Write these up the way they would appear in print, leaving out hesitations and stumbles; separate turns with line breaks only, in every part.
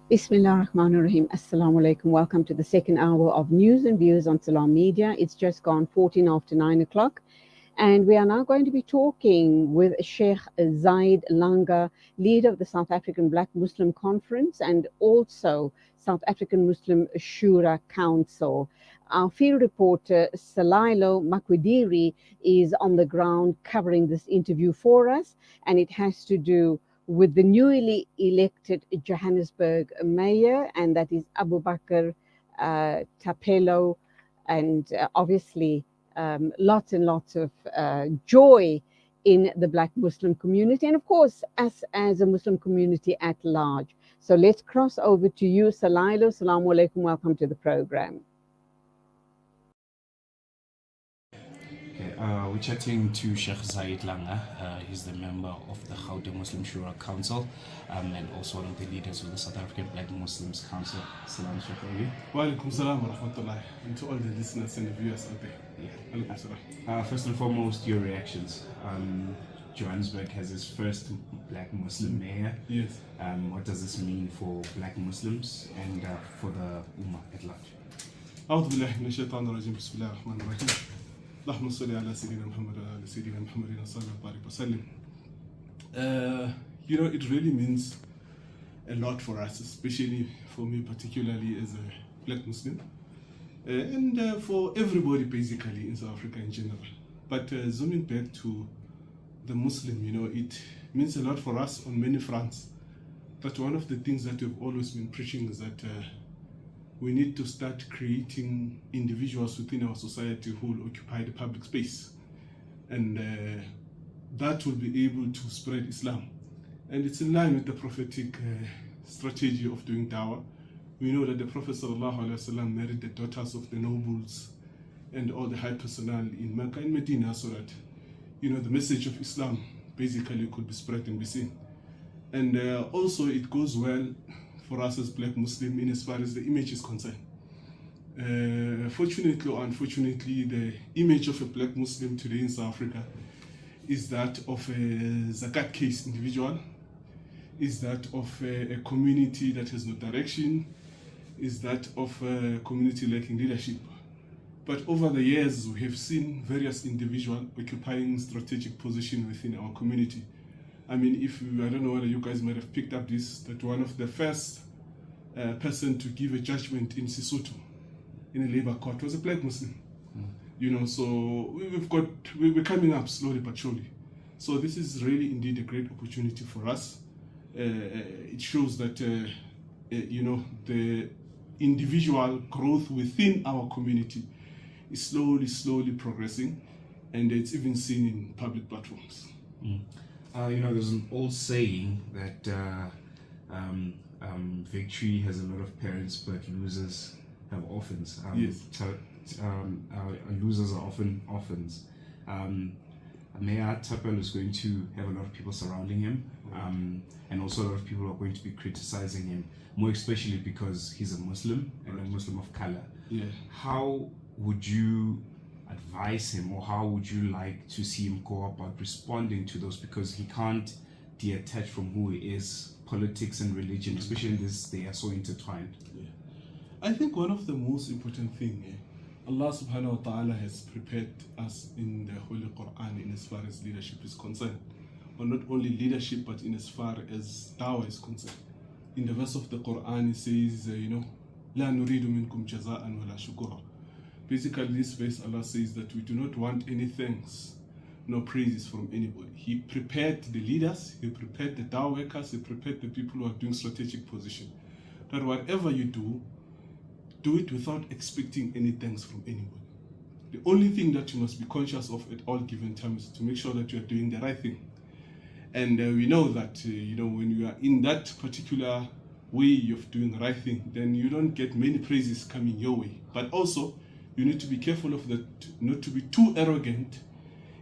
Bismillah ar-Rahman ar-Rahim. Assalamu alaikum. Welcome to the second hour of news and views on Salam Media. It's just gone 14 after 9 o'clock. And we are now going to be talking with Sheikh Zaid Langa, leader of the South African Black Muslim Conference and also South African Muslim Shura Council. Our field reporter, Salailo Makwidiri, is on the ground covering this interview for us, and it has to do with the newly elected Johannesburg mayor, and that is Abu Bakr Tapelo, and obviously lots and lots of joy in the Black Muslim community, and of course us as a Muslim community at large. So let's cross over to you, Salailo. Assalamu alaikum. Welcome to the program.
We're chatting to Sheikh Zaid Langa. He's the member of the Gauteng Muslim Shura Council and also one of the leaders of the South African Black Muslims Council. Salam, Sheikh.
Wa alaikum salam wa rahmatullah, and to all the listeners and the viewers out there.
Yeah. First and foremost, your reactions. Johannesburg has its first Black Muslim mayor.
Yes.
What does this mean for Black Muslims and for the Ummah at large?
أعوذ بالله من الشيطان الرجيم بسم الله الرحمن الرحيم اللهم صل على سيدنا محمد وعلى سيدنا محمد صلى الله عليه وسلم. It really means a lot for us, especially for me particularly as a Black Muslim, and for everybody basically in South Africa in general. But zooming back to the Muslim, it means a lot for us on many fronts. But one of the things that we've always been preaching is that we need to start creating individuals within our society who will occupy the public space. And that will be able to spread Islam. And it's in line with the prophetic strategy of doing dawah. We know that the Prophet ﷺ married the daughters of the nobles and all the high personnel in Mecca and Medina so that, the message of Islam basically could be spread and be seen. And also it goes well for us as Black Muslim in as far as the image is concerned. Fortunately or unfortunately, the image of a Black Muslim today in South Africa is that of a zakat case individual, is that of a community that has no direction, is that of a community lacking leadership. But over the years, we have seen various individuals occupying strategic position within our community. I mean, I don't know whether you guys might have picked up this, that one of the first person to give a judgment in Sesotho in a labor court was a Black Muslim. So we're coming up slowly but surely. So this is really indeed a great opportunity for us. It shows that, the individual growth within our community is slowly progressing, and it's even seen in public platforms.
There's an old saying that victory has a lot of parents, but losers have orphans.
Yes.
Losers are often orphans. Mayor Tapelo is going to have a lot of people surrounding him, and also a lot of people are going to be criticizing him, more especially because he's a Muslim and a Muslim of color.
Yeah.
How would you advise him, or how would you like to see him go about responding to those, because he can't detach from who he is? Politics and religion, especially in this, they are so intertwined.
Yeah. I think one of the most important things, Allah subhanahu wa ta'ala has prepared us in the Holy Quran in as far as leadership is concerned. Or not only leadership, but in as far as dawah is concerned. In the verse of the Quran, it says, La nuridu minkum jaza'an wa la shukura. Basically, this verse, Allah says that we do not want any thanks, no praises from anybody. He prepared the leaders, He prepared the dawah workers, He prepared the people who are doing strategic position. That whatever you do it without expecting any thanks from anybody. The only thing that you must be conscious of at all given times is to make sure that you are doing the right thing. And we know that, when you are in that particular way of doing the right thing, then you don't get many praises coming your way. But also, you need to be careful of that, not to be too arrogant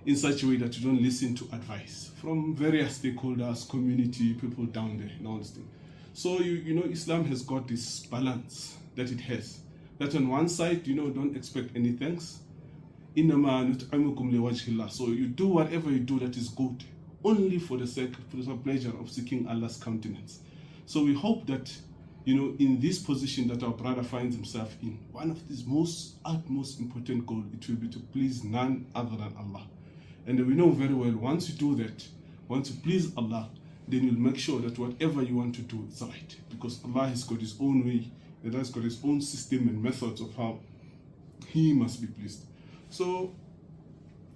in such a way that you don't listen to advice from various stakeholders, community, people down there, and all this thing. So, Islam has got this balance that it has. That on one side, don't expect any thanks. So you do whatever you do that is good, only for the pleasure of seeking Allah's countenance. So we hope that, in this position that our brother finds himself in, one of his utmost important goal, it will be to please none other than Allah. And we know very well, once you do that, once you please Allah, then you'll make sure that whatever you want to do is right. Because Allah has got his own way, and has got his own system and methods of how he must be pleased. So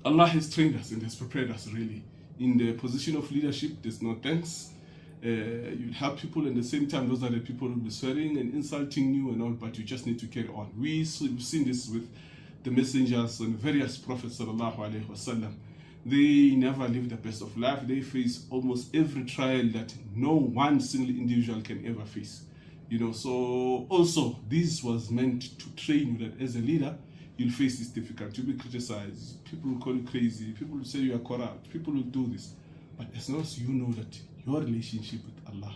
Allah has trained us and has prepared us really. In the position of leadership, there's no thanks. You help people, and at the same time, those are the people who will be swearing and insulting you and all, but you just need to carry on. We've seen this with the messengers and various prophets, sallallahu alaihi wasallam. They never live the best of life. They face almost every trial that no one single individual can ever face. So also this was meant to train you that as a leader, you'll face this difficult. You'll be criticized. People will call you crazy. People will say you are corrupt. People will do this. But as long as you know that your relationship with Allah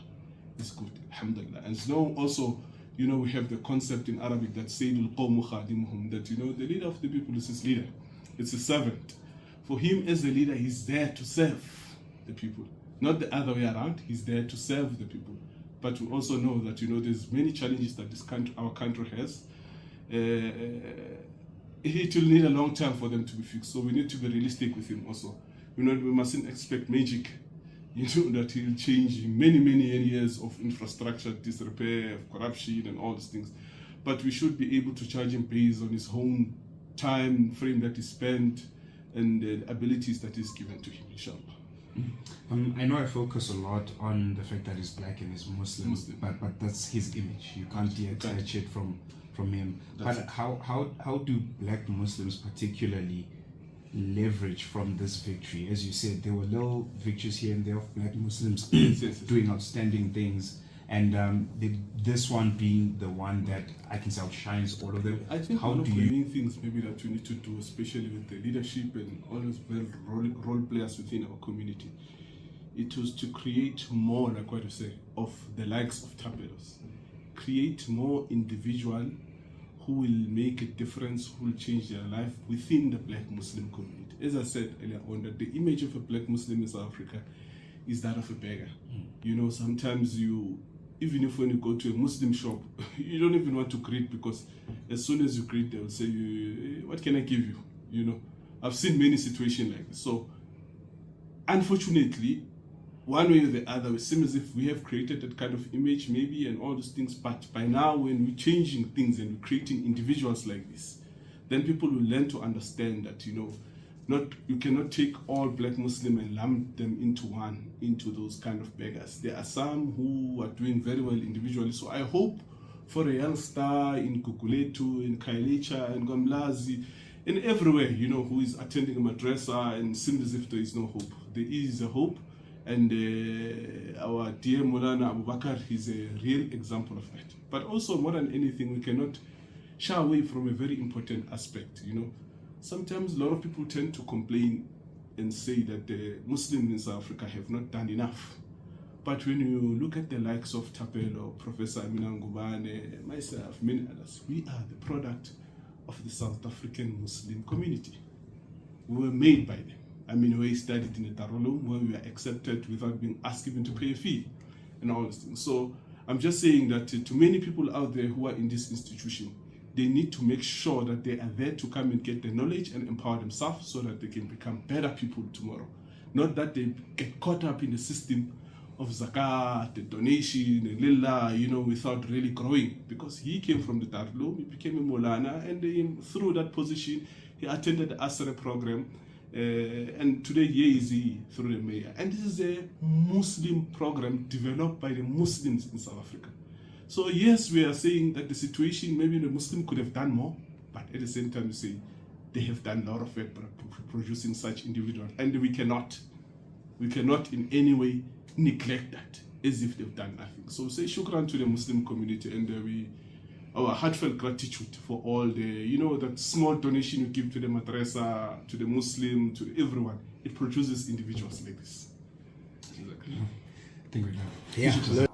is good, alhamdulillah. And now also, we have the concept in Arabic that Sayyidul Qawmu Khadimuhum, that the leader of the people is his leader. It's a servant. For him as a leader, he's there to serve the people. Not the other way around. He's there to serve the people. But we also know that there's many challenges that our country has. It will need a long time for them to be fixed. So we need to be realistic with him also. We mustn't expect magic, that he'll change many, many areas of infrastructure, disrepair, of corruption, and all these things. But we should be able to charge him based on his own time frame that he spent and the abilities that is given to him, inshallah.
I know I focus a lot on the fact that he's black and he's Muslim. But that's his image. You can't detach it from him. But how do black Muslims particularly leverage from this victory? As you said, there were little victories here and there of black Muslims doing outstanding things, and this one being the one that I can say outshines all of them.
I think one of the main things maybe that we need to do, especially with the leadership and all those role players within our community, it was to create more, like what you say, of the likes of taperos. Create more individual who will make a difference, who will change their life within the black Muslim community. As I said earlier on, that the image of a black Muslim in South Africa is that of a beggar. Sometimes even if when you go to a Muslim shop, you don't even want to greet, because as soon as you greet, they will say, what can I give you? I've seen many situations like this. So unfortunately, one way or the other, it seems as if we have created that kind of image maybe and all those things, but by now when we're changing things and we're creating individuals like this, then people will learn to understand that, you cannot take all black Muslim and lump them into those kind of beggars. There are some who are doing very well individually. So I hope for a youngster in Kukuletu, in Kailicha, in Gomlazi, and everywhere, who is attending a madrasa and seems as if there is no hope. There is a hope. And our dear Mulana Abu Bakr is a real example of that. But also, more than anything, we cannot shy away from a very important aspect. Sometimes a lot of people tend to complain and say that the Muslims in South Africa have not done enough. But when you look at the likes of Tapelo, Professor Amina Ngubane, myself, many others, we are the product of the South African Muslim community. We were made by them. We studied in the Darulum where we were accepted without being asked even to pay a fee and all these things. So I'm just saying that to many people out there who are in this institution, they need to make sure that they are there to come and get the knowledge and empower themselves so that they can become better people tomorrow. Not that they get caught up in the system of zakat, the donation, the lillah, without really growing. Because he came from the Darulum, he became a Molana, and through that position, he attended the Asra program. And today he is through the mayor. And this is a Muslim program developed by the Muslims in South Africa. So yes, we are saying that the situation, maybe the Muslim could have done more, but at the same time we say they have done a lot of work producing such individuals. And we cannot in any way neglect that as if they've done nothing. So say shukran to the Muslim community, and our heartfelt gratitude for all the, that small donation you give to the madrasa, to the Muslim, to everyone. It produces individuals like this.
I think we're done.
Yeah.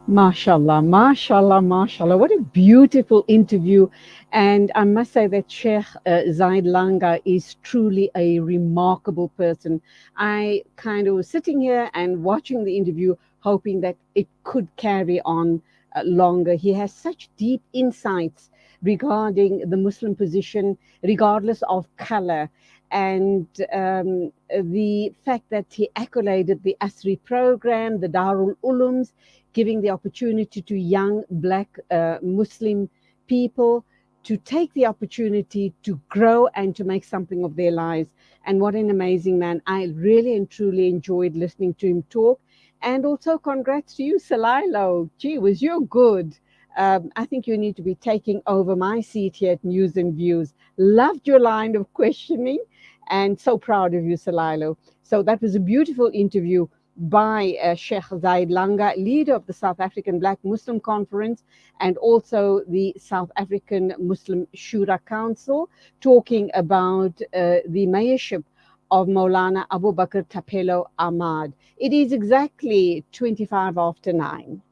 MashaAllah, MashaAllah, MashaAllah. What a beautiful interview. And I must say that Sheikh Zaid Langa is truly a remarkable person. I kind of was sitting here and watching the interview, hoping that it could carry on longer. He has such deep insights regarding the Muslim position, regardless of color. And the fact that he accoladed the ASRI program, the Darul Ulums, giving the opportunity to young black Muslim people to take the opportunity to grow and to make something of their lives. And what an amazing man. I really and truly enjoyed listening to him talk. And also congrats to you, Salilo. Gee, was you good. I think you need to be taking over my seat here at News and Views. Loved your line of questioning and so proud of you, Salilo. So that was a beautiful interview by Sheikh Zaid Langa, leader of the South African Black Muslim Conference and also the South African Muslim Shura Council, talking about the mayorship of Maulana Abu Bakr Tapelo Ahmad. It is exactly 25 after 9.